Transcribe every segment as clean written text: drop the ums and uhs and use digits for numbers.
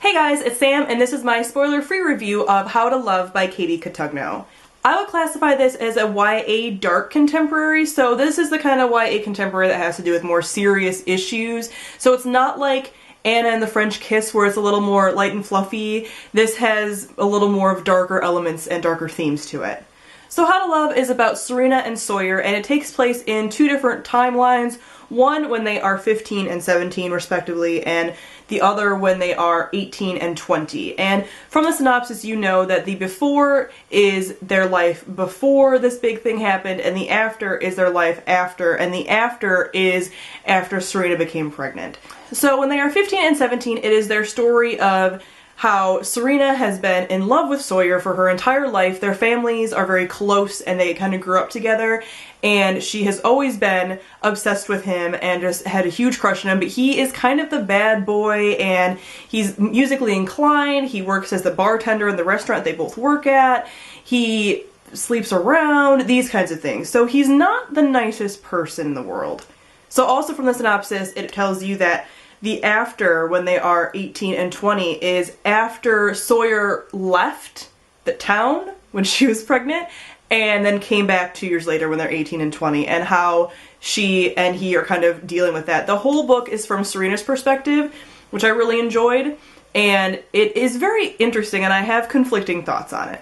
Hey guys, it's Sam, and this is my spoiler-free review of How to Love by Katie Cotugno. I would classify this as a YA dark contemporary, so this is the kind of YA contemporary that has to do with more serious issues. So it's not like Anna and the French Kiss where it's a little more light and fluffy. This has a little more of darker elements and darker themes to it. So How to Love is about Serena and Sawyer, and it takes place in two different timelines. One when they are 15 and 17 respectively, and the other when they are 18 and 20. And from the synopsis you know that the before is their life before this big thing happened, and the after is their life after, and the after is after Serena became pregnant. So when they are 15 and 17, it is their story of how Serena has been in love with Sawyer for her entire life. Their families are very close and they kind of grew up together, and she has always been obsessed with him and just had a huge crush on him, but he is kind of the bad boy and he's musically inclined. He works as the bartender in the restaurant they both work at. He sleeps around, these kinds of things. So he's not the nicest person in the world. So also from the synopsis, it tells you that the after, when they are 18 and 20, is after Sawyer left the town when she was pregnant and then came back 2 years later when they're 18 and 20, and how she and he are kind of dealing with that. The whole book is from Serena's perspective, which I really enjoyed, and it is very interesting, and I have conflicting thoughts on it.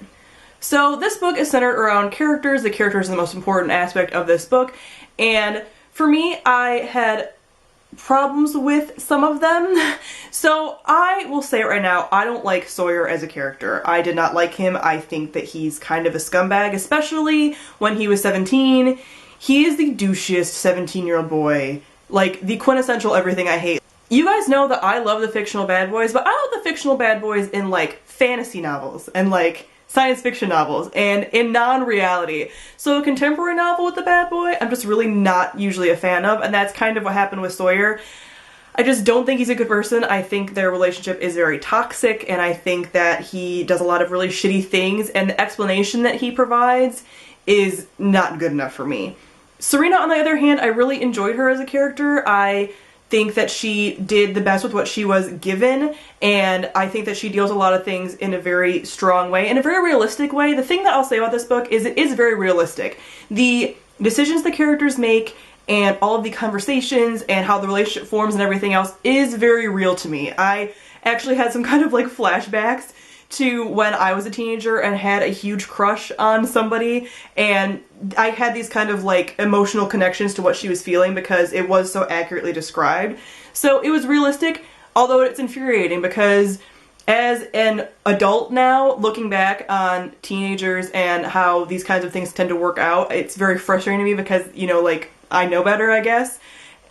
So this book is centered around characters. The characters are the most important aspect of this book, and for me, I had problems with some of them. So I will say it right now, I don't like Sawyer as a character. I did not like him. I think that he's kind of a scumbag, especially when he was 17. He is the douchiest 17-year-old boy. Like, the quintessential everything I hate. You guys know that I love the fictional bad boys, but I love the fictional bad boys in, like, fantasy novels and, like, science fiction novels, and in non-reality. So a contemporary novel with the bad boy, I'm just really not usually a fan of, and that's kind of what happened with Sawyer. I just don't think he's a good person. I think their relationship is very toxic, and I think that he does a lot of really shitty things, and the explanation that he provides is not good enough for me. Serena, on the other hand, I really enjoyed her as a character. I think that she did the best with what she was given, and I think that she deals a lot of things in a very strong way, in a very realistic way. The thing that I'll say about this book is it is very realistic. The decisions the characters make and all of the conversations and how the relationship forms and everything else is very real to me. I actually had some kind of like flashbacks to when I was a teenager and had a huge crush on somebody, and I had these kind of like emotional connections to what she was feeling because it was so accurately described. So it was realistic, although it's infuriating because as an adult now, looking back on teenagers and how these kinds of things tend to work out, it's very frustrating to me because, you know, like, I know better, I guess.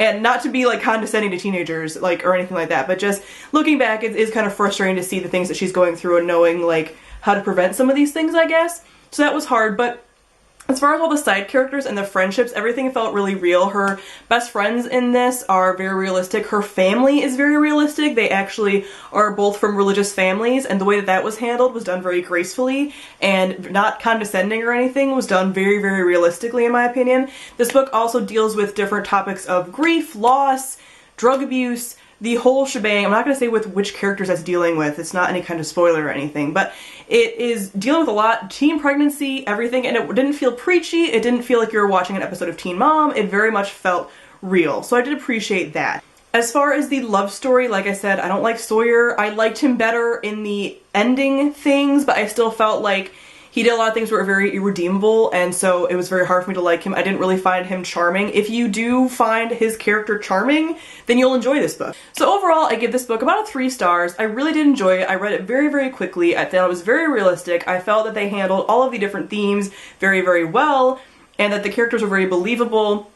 And not to be like condescending to teenagers, like, or anything like that, but just looking back, it is kind of frustrating to see the things that she's going through and knowing like how to prevent some of these things, I guess. So that was hard, but as far as all the side characters and the friendships, everything felt really real. Her best friends in this are very realistic. Her family is very realistic. They actually are both from religious families, and the way that that was handled was done very gracefully and not condescending or anything. It was done very, very realistically, in my opinion. This book also deals with different topics of grief, loss, drug abuse, the whole shebang. I'm not going to say with which characters that's dealing with. It's not any kind of spoiler or anything, but it is dealing with a lot. Teen pregnancy, everything, and it didn't feel preachy. It didn't feel like you were watching an episode of Teen Mom. It very much felt real, so I did appreciate that. As far as the love story, like I said, I don't like Sawyer. I liked him better in the ending things, but I still felt like he did a lot of things that were very irredeemable, and so it was very hard for me to like him. I didn't really find him charming. If you do find his character charming, then you'll enjoy this book. So overall, I give this book about 3 stars. I really did enjoy it. I read it very, very quickly. I thought it was very realistic. I felt that they handled all of the different themes very, very well, and that the characters were very believable.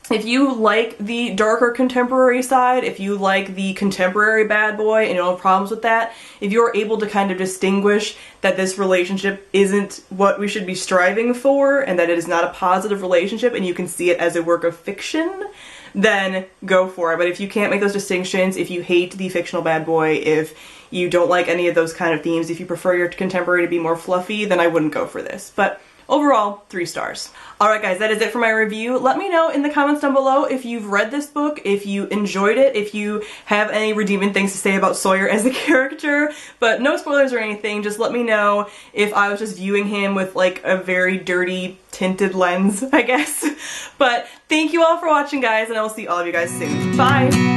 If you like the darker contemporary side, if you like the contemporary bad boy and you don't have problems with that, if you're able to kind of distinguish that this relationship isn't what we should be striving for and that it is not a positive relationship and you can see it as a work of fiction, then go for it. But if you can't make those distinctions, if you hate the fictional bad boy, if you don't like any of those kind of themes, if you prefer your contemporary to be more fluffy, then I wouldn't go for this. But Overall, 3 stars. Alright guys, that is it for my review. Let me know in the comments down below if you've read this book, if you enjoyed it, if you have any redeeming things to say about Sawyer as a character, but no spoilers or anything. Just let me know if I was just viewing him with like a very dirty tinted lens, I guess. But thank you all for watching guys, and I will see all of you guys soon. Bye!